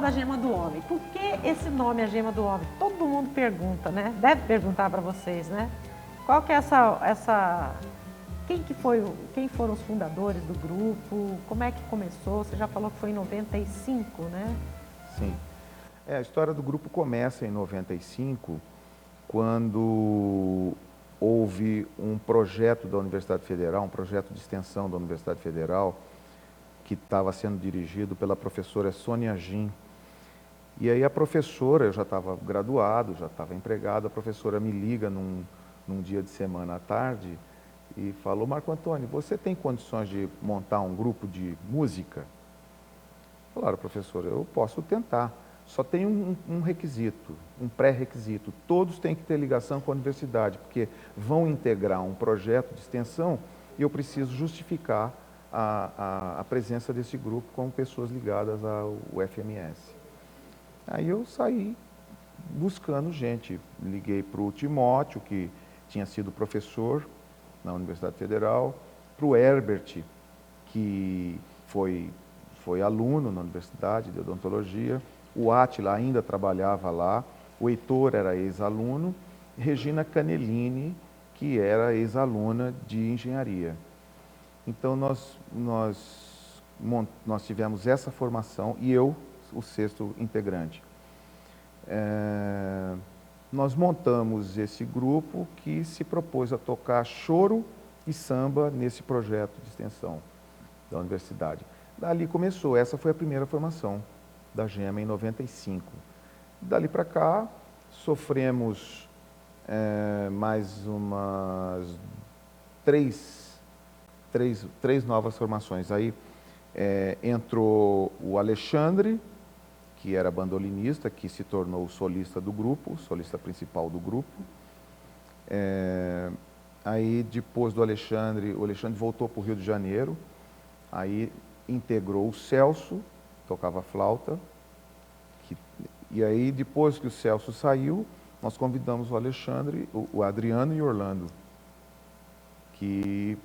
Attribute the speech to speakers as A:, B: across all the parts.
A: da gema do homem. Por que esse nome, a gema do homem? Todo mundo pergunta, né? Deve perguntar para vocês, né? Qual que é essa... Quem foram os fundadores do grupo? Como é que começou? Você já falou que foi em 95, né?
B: Sim. A história do grupo começa em 95, quando houve um projeto da Universidade Federal, um projeto de extensão da Universidade Federal, que estava sendo dirigido pela professora Sônia Gin. E aí a professora, eu já estava graduado, já estava empregado, a professora me liga num dia de semana à tarde e falou: Marco Antônio, você tem condições de montar um grupo de música? Claro, professor, eu posso tentar. Só tem um requisito, um pré-requisito. Todos têm que ter ligação com a universidade, porque vão integrar um projeto de extensão e eu preciso justificar a presença desse grupo como pessoas ligadas ao FMS. Aí eu saí buscando gente. Liguei para o Timóteo, que tinha sido professor na Universidade Federal, para o Herbert, que foi aluno na Universidade de Odontologia, o Átila ainda trabalhava lá, o Heitor era ex-aluno, Regina Canellini, que era ex-aluna de engenharia. Então nós tivemos essa formação e eu, o sexto integrante. Nós montamos esse grupo que se propôs a tocar choro e samba nesse projeto de extensão da universidade. Dali começou, essa foi a primeira formação da GEMA em 95. Dali para cá, sofremos mais umas três novas formações. Aí entrou o Alexandre, que era bandolinista, que se tornou solista do grupo, solista principal do grupo. Aí, depois do Alexandre, o Alexandre voltou para o Rio de Janeiro, aí integrou o Celso, tocava flauta, e aí, depois que o Celso saiu, nós convidamos o Alexandre, o Adriano e o Orlando, que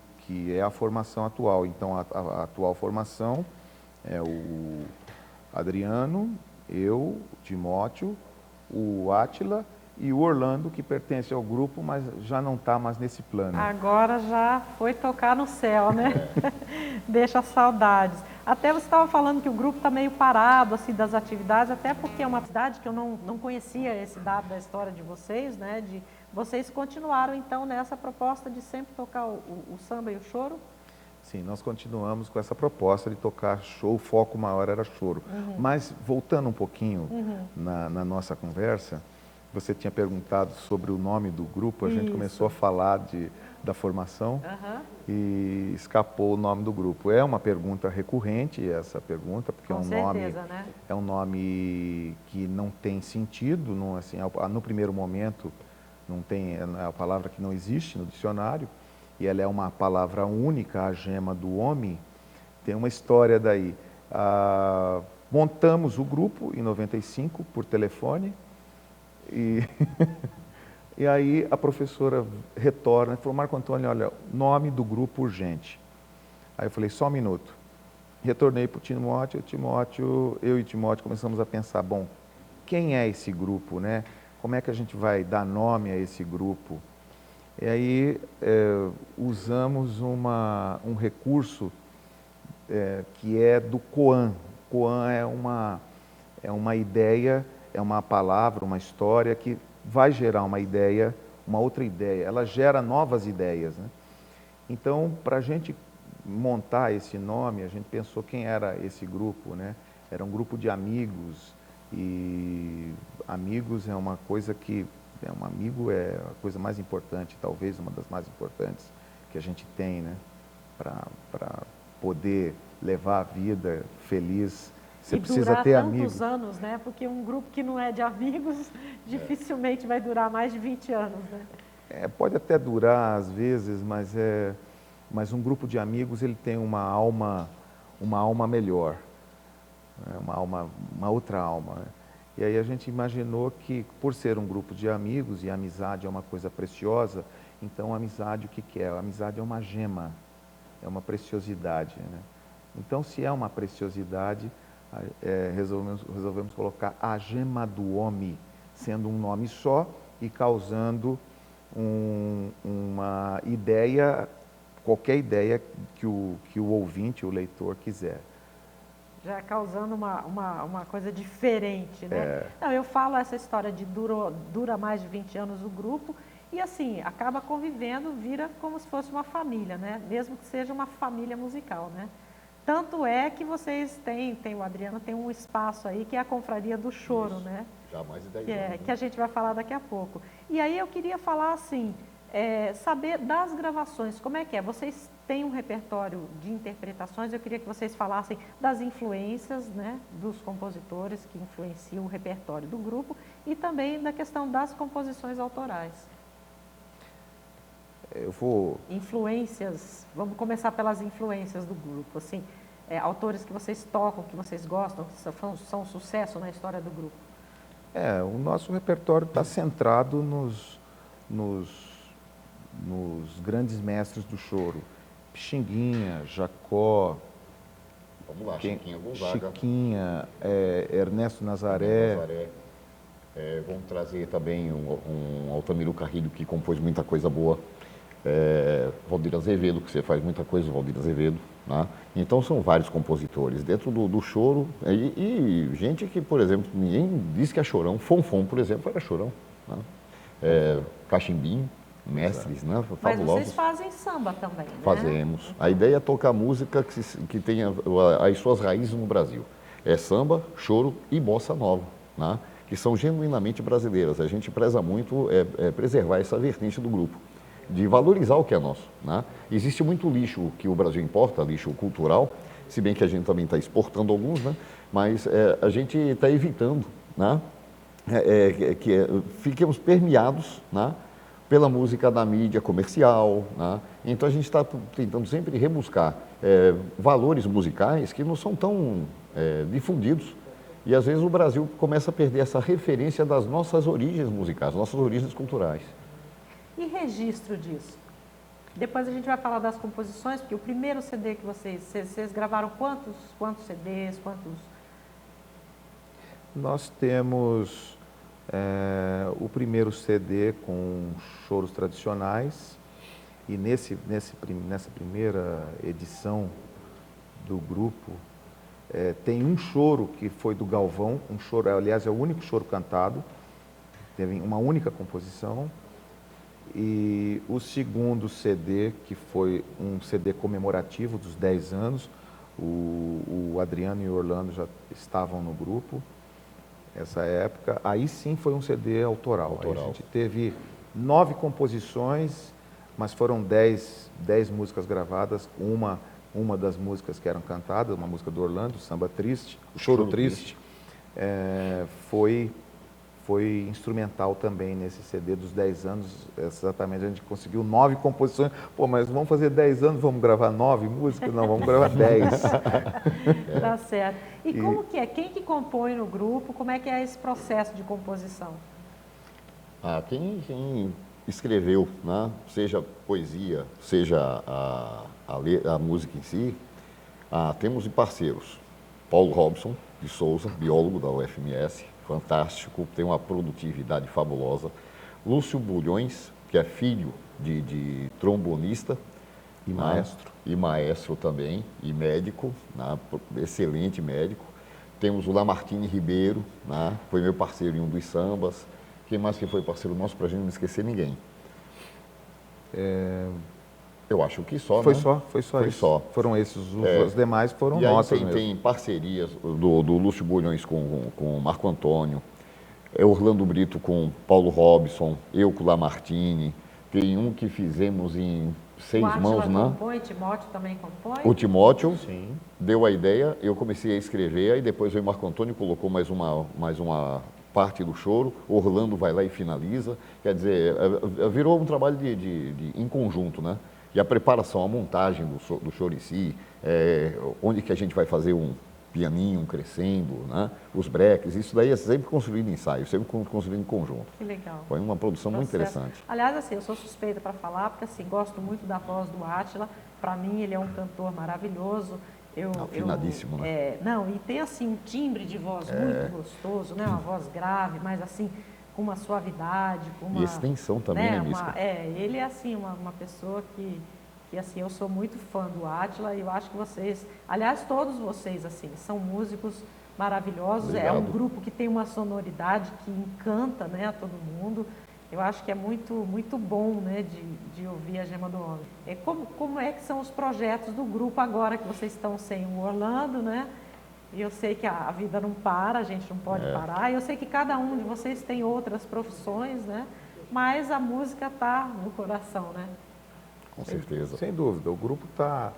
B: é a formação atual. Então, a atual formação é o Adriano, eu, o Timóteo, o Átila e o Orlando, que pertence ao grupo, mas já não está mais nesse plano.
A: Agora já foi tocar no céu, né? Deixa saudades. Até você estava falando que o grupo está meio parado assim, das atividades, até porque é uma cidade que eu não conhecia esse dado da história de vocês, né? Vocês continuaram então nessa proposta de sempre tocar o samba e o choro?
B: Sim, nós continuamos com essa proposta de tocar show, o foco maior era choro. Mas, voltando um pouquinho na nossa conversa, você tinha perguntado sobre o nome do grupo, a gente começou a falar da formação e escapou o nome do grupo. É uma pergunta recorrente, essa pergunta, porque
A: Com certeza, né?
B: É um nome que não tem sentido, não, assim, no primeiro momento não tem, é a palavra que não existe no dicionário, e ela é uma palavra única, a gema do homem. Tem uma história daí. Montamos o grupo em 95 por telefone e, e aí a professora retorna e falou: Marco Antônio, olha, nome do grupo urgente. Aí eu falei: só um minuto. Retornei para o Timóteo, eu e Timóteo começamos a pensar: bom, quem é esse grupo, né? Como é que a gente vai dar nome a esse grupo? E aí usamos um recurso que é do Koan. Koan é uma ideia, é uma palavra, uma história que vai gerar uma ideia, uma outra ideia. Ela gera novas ideias, né? Então, para a gente montar esse nome, a gente pensou quem era esse grupo, né? Era um grupo de amigos, e amigos é uma coisa que um amigo é a coisa mais importante, talvez uma das mais importantes que a gente tem, né? Para poder levar a vida feliz, você precisa ter amigos.
A: E durar tantos anos, né? Porque um grupo que não é de amigos dificilmente vai durar mais de 20 anos, né?
B: Pode até durar às vezes, mas um grupo de amigos ele tem uma alma melhor, né? Uma outra alma, né? E aí a gente imaginou que, por ser um grupo de amigos, e a amizade é uma coisa preciosa, então a amizade o que é? A amizade é uma gema, é uma preciosidade, né? Então, se é uma preciosidade, resolvemos colocar A Gema do Homem, sendo um nome só e causando uma ideia, qualquer ideia que o ouvinte, o leitor quiser.
A: Já causando uma coisa diferente, né? Não, eu falo essa história de dura mais de 20 anos o grupo e assim, acaba convivendo, vira como se fosse uma família, né? Mesmo que seja uma família musical, né? Tanto é que vocês o Adriano tem um espaço aí que é a Confraria do Choro,
C: Isso.
A: né?
C: Já há mais de 10 anos.
A: Que a gente vai falar daqui a pouco. E aí eu queria falar assim, saber das gravações, como é que é? Vocês têm um repertório de interpretações, eu queria que vocês falassem das influências, né, dos compositores que influenciam o repertório do grupo e também da questão das composições autorais. Influências, vamos começar pelas influências do grupo, assim, autores que vocês tocam, que vocês gostam, que são um sucesso na história do grupo.
B: O nosso repertório está centrado nos grandes mestres do choro. Pixinguinha, Jacó,
C: Vamos lá, Chiquinha Gonzaga.
B: Chiquinha, Ernesto Nazaré.
C: Vamos trazer também um Altamiro Carrilho, que compôs muita coisa boa. Valdir Azevedo, que você faz muita coisa, Valdir Azevedo. Né? Então são vários compositores dentro do choro e gente que, por exemplo, ninguém diz que é chorão. Fonfon, por exemplo, era chorão. Né? Cachimbinho, mestres, né? Fabulosos.
A: Mas vocês fazem samba também, né?
C: Fazemos. A ideia é tocar música que tenha as suas raízes no Brasil. É samba, choro e bossa nova, né? Que são genuinamente brasileiras. A gente preza muito preservar essa vertente do grupo, de valorizar o que é nosso. Né? Existe muito lixo que o Brasil importa, lixo cultural, se bem que a gente também está exportando alguns, né? Mas a gente está evitando, né? Que fiquemos permeados, né? Pela música da mídia comercial. Né? Então a gente está tentando sempre rebuscar valores musicais que não são tão difundidos. E às vezes o Brasil começa a perder essa referência das nossas origens musicais, nossas origens culturais.
A: E registro disso? Depois a gente vai falar das composições, porque o primeiro CD que vocês gravaram quantos CDs,
B: Nós temos o primeiro CD com choros tradicionais e nessa primeira edição do grupo tem um choro que foi do Galvão, um choro, aliás, é o único choro cantado, teve uma única composição. E o segundo CD, que foi um CD comemorativo dos 10 anos, o Adriano e o Orlando já estavam no grupo nessa época, aí sim foi um CD autoral. Aí a gente teve 9 composições, mas foram 10 músicas gravadas, uma das músicas que eram cantadas, uma música do Orlando, Samba Triste, o Choro Triste, foi instrumental também nesse CD dos 10 anos, exatamente, a gente conseguiu 9 composições. Pô, mas vamos fazer 10 anos, vamos gravar 9 músicas? Não, vamos gravar 10.
A: Tá certo. E como que é? Quem que compõe no grupo? Como é que é esse processo de composição?
C: Quem escreveu, né? Seja poesia, seja a música em si, temos de parceiros. Paulo Robson de Souza, biólogo da UFMS, fantástico, tem uma produtividade fabulosa. Lúcio Bulhões, que é filho de trombonista.
B: E maestro.
C: E maestro também, e médico, né? Excelente médico. Temos o Lamartine Ribeiro, né? Foi meu parceiro em um dos sambas. Quem mais que foi parceiro nosso, para a gente não esquecer ninguém? Eu acho que só,
B: Foi
C: né?
B: só isso. Foram esses, os demais foram nossos mesmo.
C: Tem parcerias do Lúcio Bulhões com o Marco Antônio, Orlando Brito com Paulo Robson, eu com o Lamartine. Tem um que fizemos em 6 mãos, né?
A: Compõe, Timóteo também compõe?
C: O Timóteo
B: Sim.
C: deu a ideia, eu comecei a escrever, aí depois o Marco Antônio colocou mais uma parte do choro, Orlando vai lá e finaliza. Quer dizer, virou um trabalho em conjunto, né? E a preparação, a montagem do choro em si, onde que a gente vai fazer um pianinho, um crescendo, né? Os breques, isso daí é sempre construído em ensaio, sempre construído em conjunto.
A: Que legal.
C: Foi uma produção muito interessante.
A: Aliás, assim, eu sou suspeita para falar, porque assim, gosto muito da voz do Átila, para mim ele é um cantor maravilhoso,
C: Afinadíssimo, né?
A: Não, e tem assim um timbre de voz muito gostoso, né? Uma voz grave, mas assim, com uma suavidade, com uma...
C: E extensão também, né, Mística?
A: Ele é assim, uma pessoa que assim, eu sou muito fã do Átila e eu acho que vocês, aliás, todos vocês, assim, são músicos maravilhosos.
C: Obrigado.
A: É um grupo que tem uma sonoridade que encanta, né, a todo mundo. Eu acho que é muito bom, né, de ouvir a Gema do Homem. Como é que são os projetos do grupo agora que vocês estão sem o Orlando, né? E eu sei que a vida não para, a gente não pode parar. Eu sei que cada um de vocês tem outras profissões, né? Mas a música está no coração, né?
C: Com certeza.
B: Sem dúvida. O grupo está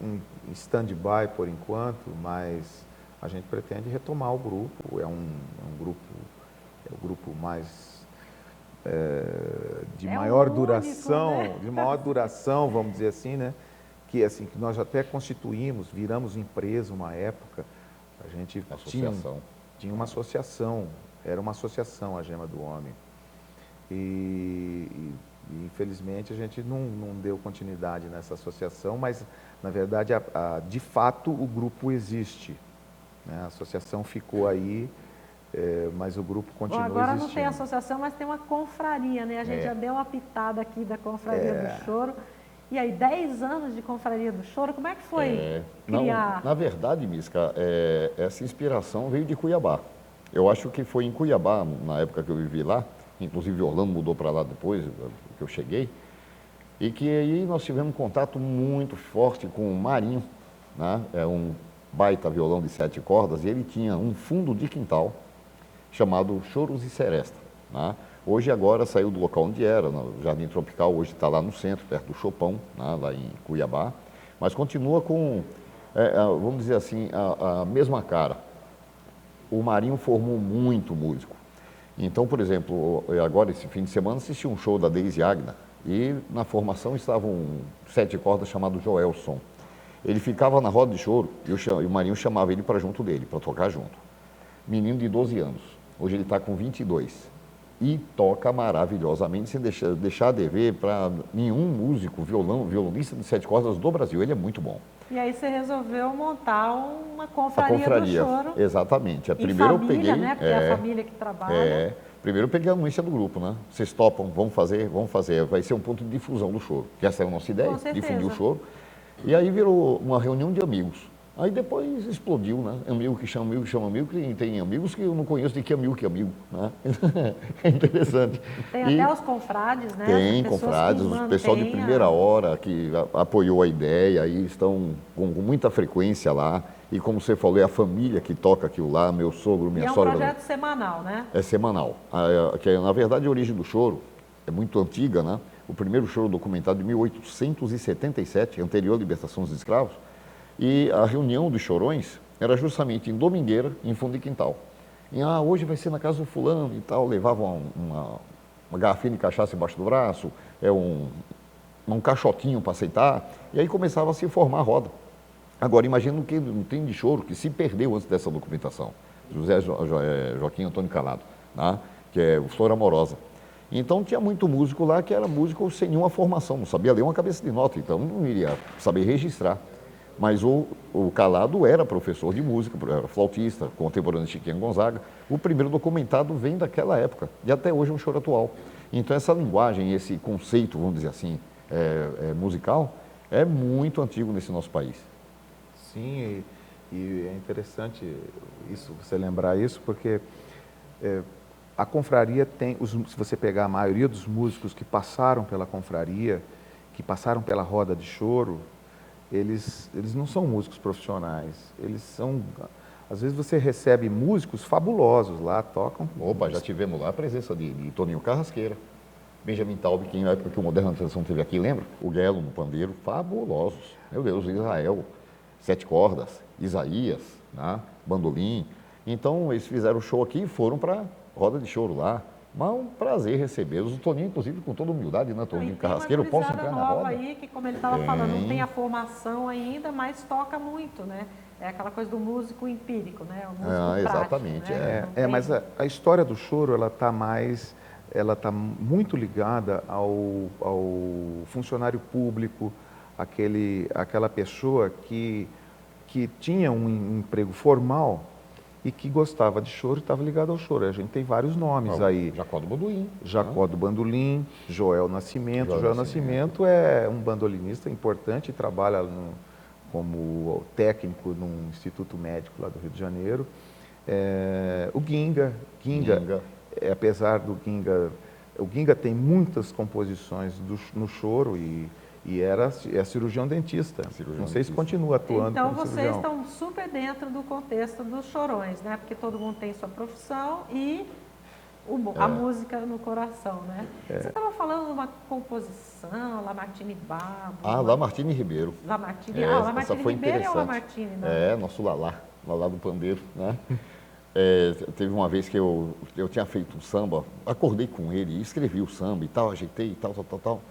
B: em stand-by por enquanto, mas a gente pretende retomar o grupo. É o grupo mais de maior duração,
A: né?
B: de maior duração, vamos dizer assim, né? Que nós até constituímos, viramos empresa uma época. A gente tinha uma associação, era uma associação a Gema do Homem. E infelizmente a gente não deu continuidade nessa associação, mas na verdade de fato o grupo existe, né? A associação ficou aí, mas o grupo continua
A: agora
B: existindo.
A: Não tem associação, mas tem uma confraria, né? A gente já deu uma pitada aqui da Confraria do Choro. E aí, 10 anos de Confraria do Choro, como é que foi criar?
C: Na verdade, Mística, essa inspiração veio de Cuiabá. Eu acho que foi em Cuiabá, na época que eu vivi lá, inclusive Orlando mudou para lá depois que eu cheguei, e que aí nós tivemos um contato muito forte com o Marinho, né? É um baita violão de 7 cordas, e ele tinha um fundo de quintal chamado Choros e Seresta, né? Hoje agora saiu do local onde era, no Jardim Tropical, hoje está lá no centro, perto do Chopão, né? Lá em Cuiabá, mas continua com, vamos dizer assim, a mesma cara. O Marinho formou muito músico. Então, por exemplo, agora esse fim de semana assisti um show da Daisy Agna e na formação estavam 7 cordas chamado Joelson. Ele ficava na roda de choro e o Marinho chamava ele para junto dele, para tocar junto. Menino de 12 anos, hoje ele está com 22 e toca maravilhosamente, sem deixar de ver para nenhum músico, violonista de 7 cordas do Brasil. Ele é muito bom.
A: E aí você resolveu montar uma confraria do choro.
C: Exatamente.
A: Primeiro família, eu peguei, né? Porque é a família que trabalha.
C: Primeiro eu peguei a anuência do grupo, né? Vocês topam, vamos fazer. Vai ser um ponto de difusão do choro. Que essa é a nossa ideia, difundir o choro. E aí virou uma reunião de amigos. Aí depois explodiu, né? Amigo que chama amigo, que tem amigos que eu não conheço de que amigo, né? É interessante.
A: Tem até os confrades, né?
C: Tem confrades, o pessoal de primeira hora que apoiou a ideia e estão com muita frequência lá. E como você falou, é a família que toca aquilo lá, meu sogro, minha sogra.
A: É um projeto semanal, né?
C: É semanal. Que, na verdade, a origem do choro é muito antiga, né? O primeiro choro documentado em 1877, anterior à libertação dos escravos. E a reunião dos chorões era justamente em Domingueira, em fundo de quintal. E hoje vai ser na casa do fulano e tal, levavam uma garrafinha de cachaça embaixo do braço, um caixotinho para aceitar, e aí começava a se formar a roda. Agora, imagina o que não tem de choro que se perdeu antes dessa documentação. José Joaquim Antônio Calado, né? Que é o Flor Amorosa. Então tinha muito músico lá que era músico sem nenhuma formação, não sabia ler uma cabeça de nota, então não iria saber registrar. Mas o Calado era professor de música, era flautista, contemporâneo de Chiquinho Gonzaga. O primeiro documentado vem daquela época, e até hoje é um choro atual. Então essa linguagem, esse conceito, vamos dizer assim, musical, é muito antigo nesse nosso país.
B: Sim, e é interessante você lembrar isso, porque a confraria tem, se você pegar a maioria dos músicos que passaram pela confraria, que passaram pela roda de choro, eles não são músicos profissionais, eles são... Às vezes você recebe músicos fabulosos lá, tocam...
C: Opa, já tivemos lá a presença de Toninho Carrasqueira, Benjamin Taub, que na época que o Moderna Tradição teve aqui, lembra? O Guelo no pandeiro, fabulosos. Meu Deus, Israel, 7 cordas, Isaías, né? Bandolim. Então, eles fizeram o show aqui e foram para roda de choro lá. Mas é um prazer recebê-los. O Toninho, inclusive, com toda humildade, né? Toninho Carrasqueiro, eu posso entrar na roda?
A: Aí, que como ele estava falando, não tem a formação ainda, mas toca muito, né? É aquela coisa do músico empírico, né? O músico
C: exatamente.
A: Prático, né?
B: Mas a história do choro, ela está muito ligada ao funcionário público, aquela pessoa que que tinha um emprego formal e que gostava de choro e estava ligado ao choro. A gente tem vários nomes aí.
C: Jacó do Bandolim.
B: Jacó do Bandolim, Joel Nascimento. Joel Nascimento é um bandolinista importante, trabalha como técnico num instituto médico lá do Rio de Janeiro. O Ginga, apesar do Ginga, o Ginga tem muitas composições no choro e é cirurgião dentista. Não sei se continua atuando
A: então,
B: como
A: vocês
B: cirurgião.
A: estão super dentro do contexto dos chorões, né? Porque todo mundo tem sua profissão e a música no coração, né? Você estava falando de uma composição, Lamartine Babo.
C: Lamartine Ribeiro.
A: Lamartine
C: foi
A: Ribeiro
C: interessante.
A: é o Lamartine, né?
C: Nosso Lalá do pandeiro, né? Teve uma vez que eu tinha feito um samba, acordei com ele, escrevi o samba e tal, ajeitei e tal.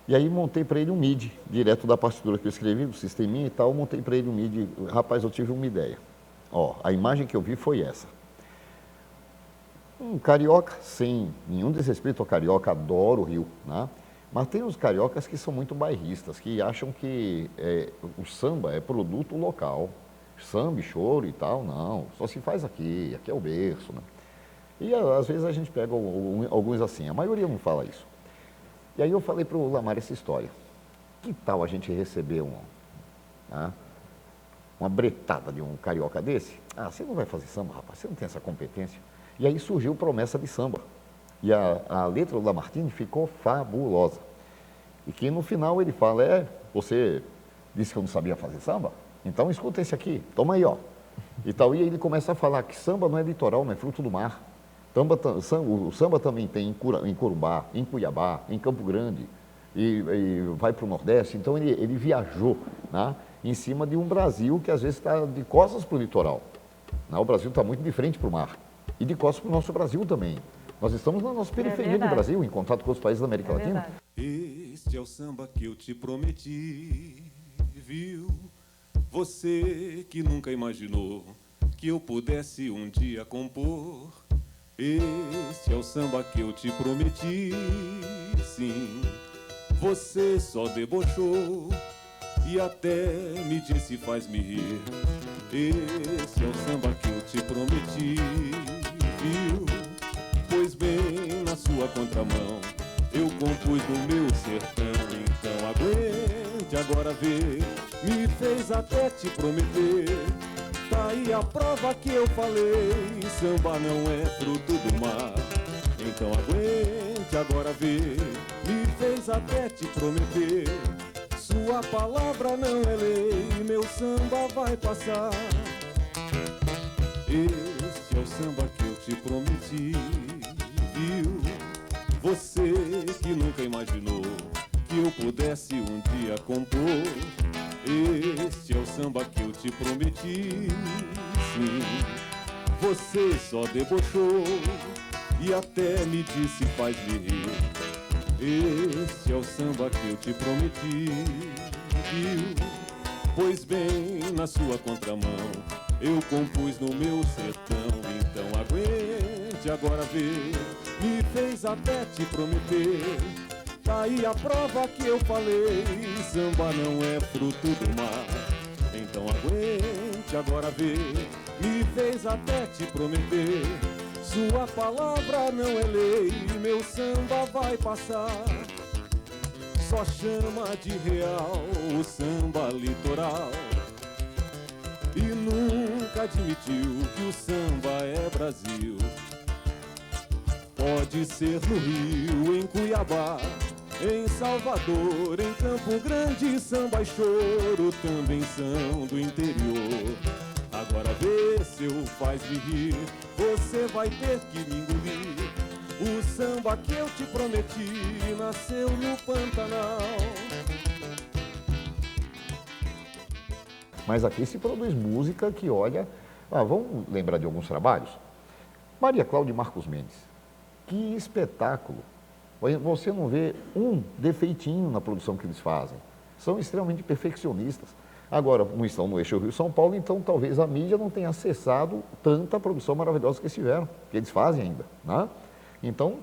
C: E aí montei para ele um MIDI, direto da partitura que eu escrevi, do sisteminha e tal, montei para ele um MIDI. Rapaz, eu tive uma ideia. A imagem que eu vi foi essa. Um carioca, sem nenhum desrespeito ao carioca, adoro o Rio, né? Mas tem os cariocas que são muito bairristas, que acham que o samba é produto local. Samba e choro e tal, não, só se faz aqui é o berço, né? E às vezes a gente pega alguns assim, a maioria não fala isso. E aí eu falei para o Lamar essa história. Que tal a gente receber uma bretada de um carioca desse? Você não vai fazer samba, rapaz, você não tem essa competência. E aí surgiu Promessa de Samba. E a letra do Lamartine ficou fabulosa. E que no final ele fala, você disse que eu não sabia fazer samba? Então escuta esse aqui, toma aí, E tal, e aí ele começa a falar que samba não é litoral, não é fruto do mar. O samba também tem em Corumbá, em Cuiabá, em Campo Grande, e vai para o Nordeste. Então ele viajou, né, em cima de um Brasil que às vezes está de costas para o litoral. O Brasil está muito de frente para o mar. E de costas para o nosso Brasil também. Nós estamos na nossa periferia do Brasil, em contato com os países da América Latina.
D: Este é o samba que eu te prometi, viu? Você que nunca imaginou que eu pudesse um dia compor. Este é o samba que eu te prometi, sim. Você só debochou e até me disse faz-me rir. Este é o samba que eu te prometi, viu? Pois bem, na sua contramão eu compus no meu sertão. Então aguente agora ver, me fez até te prometer. Tá aí a prova que eu falei, samba não é fruto do mar. Então aguente agora ver, me fez até te prometer. Sua palavra não é lei, meu samba vai passar. Este é o samba que eu te prometi, viu? Você que nunca imaginou que eu pudesse um dia compor. Este é o samba que eu te prometi, sim. Você só debochou e até me disse faz-me rir. Este é o samba que eu te prometi, viu? Pois bem, na sua contramão eu compus no meu sertão. Então aguente agora ver, me fez até te prometer. Tá aí a prova que eu falei, samba não é fruto do mar. Então aguente agora ver, me fez até te prometer. Sua palavra não é lei, meu samba vai passar. Só chama de real o samba litoral e nunca admitiu que o samba é Brasil. Pode ser no Rio, em Cuiabá, em Salvador, em Campo Grande, samba e choro também são do interior. Agora vê se eu faz-me rir, você vai ter que me engolir. O samba que eu te prometi nasceu no Pantanal.
C: Mas aqui se produz música que, olha... vamos lembrar de alguns trabalhos? Maria Cláudia e Marcos Mendes. Que espetáculo! Você não vê um defeitinho na produção que eles fazem. São extremamente perfeccionistas. Agora, não estão no eixo Rio-São Paulo, então talvez a mídia não tenha acessado tanta produção maravilhosa que eles tiveram, que eles fazem ainda, né? Então,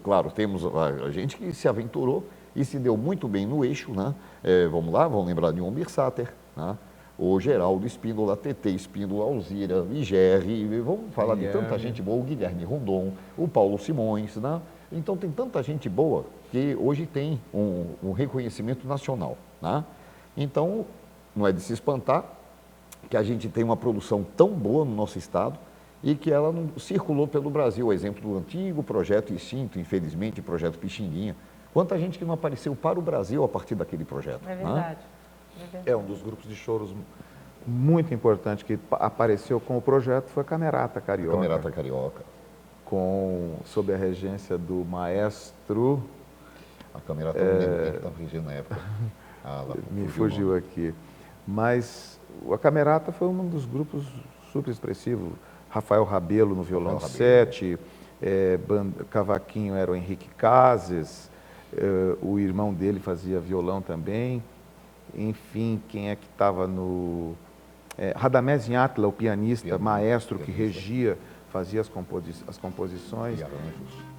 C: claro, temos a gente que se aventurou e se deu muito bem no eixo, né? Vamos lá, vamos lembrar de um Almir Sater, né? O Geraldo Espíndola, TT Espíndola, Alzira, Igerri, vamos falar de tanta gente boa, o Guilherme Rondon, o Paulo Simões, né? Então tem tanta gente boa que hoje tem um reconhecimento nacional, né? Então não é de se espantar que a gente tem uma produção tão boa no nosso estado e que ela não circulou pelo Brasil. O exemplo do antigo projeto Extinto, infelizmente, projeto Pixinguinha. Quanta gente que não apareceu para o Brasil a partir daquele projeto.
A: É verdade.
C: Né?
B: É um dos grupos de choros muito importante que apareceu com o projeto foi a Camerata Carioca.
C: Camerata Carioca.
B: Sob a regência do maestro...
C: A Camerata não lembro quem estava regendo na época.
B: Me fugiu aqui. Mas a Camerata foi um dos grupos super expressivos. Rafael Rabelo no violão 7, cavaquinho era o Henrique Cases, o irmão dele fazia violão também. Enfim, quem é que estava no... Radamés Inátila, o pianista, maestro que regia, fazia as composições.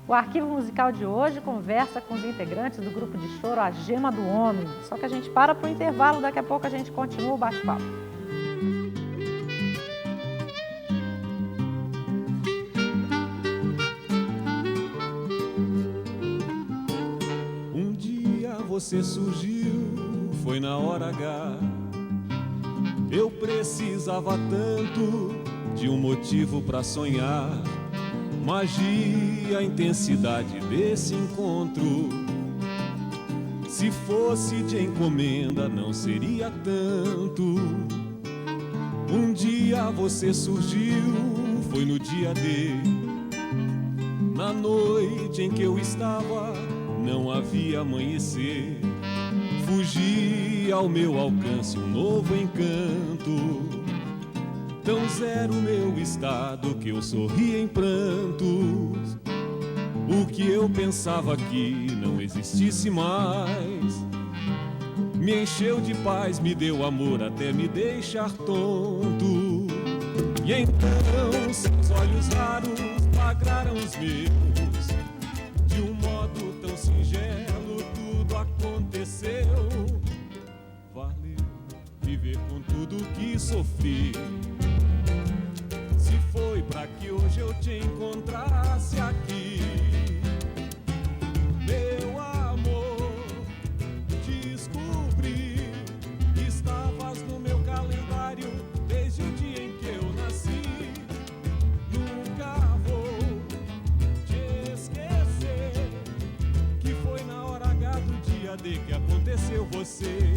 A: O Arquivo Musical de hoje conversa com os integrantes do grupo de choro A Gema do Homem. Só que a gente para o intervalo, daqui a pouco a gente continua o bate-papo.
D: Um dia você surgiu, foi na hora H. Eu precisava tanto de um motivo pra sonhar. Magia, a intensidade desse encontro. Se fosse de encomenda, não seria tanto. Um dia você surgiu, foi no dia D. Na noite em que eu estava, não havia amanhecer. Fugia ao meu alcance um novo encanto. Tão zero meu estado que eu sorri em prantos. O que eu pensava que não existisse mais me encheu de paz, me deu amor até me deixar tonto. E então seus olhos raros flagraram os meus. De um modo tão singelo tudo aconteceu. Valeu viver com tudo que sofri. Se foi pra que hoje eu te encontrasse aqui, meu amor, descobri que estavas no meu calendário desde o dia em que eu nasci. Nunca vou te esquecer que foi na hora H do dia D que aconteceu você.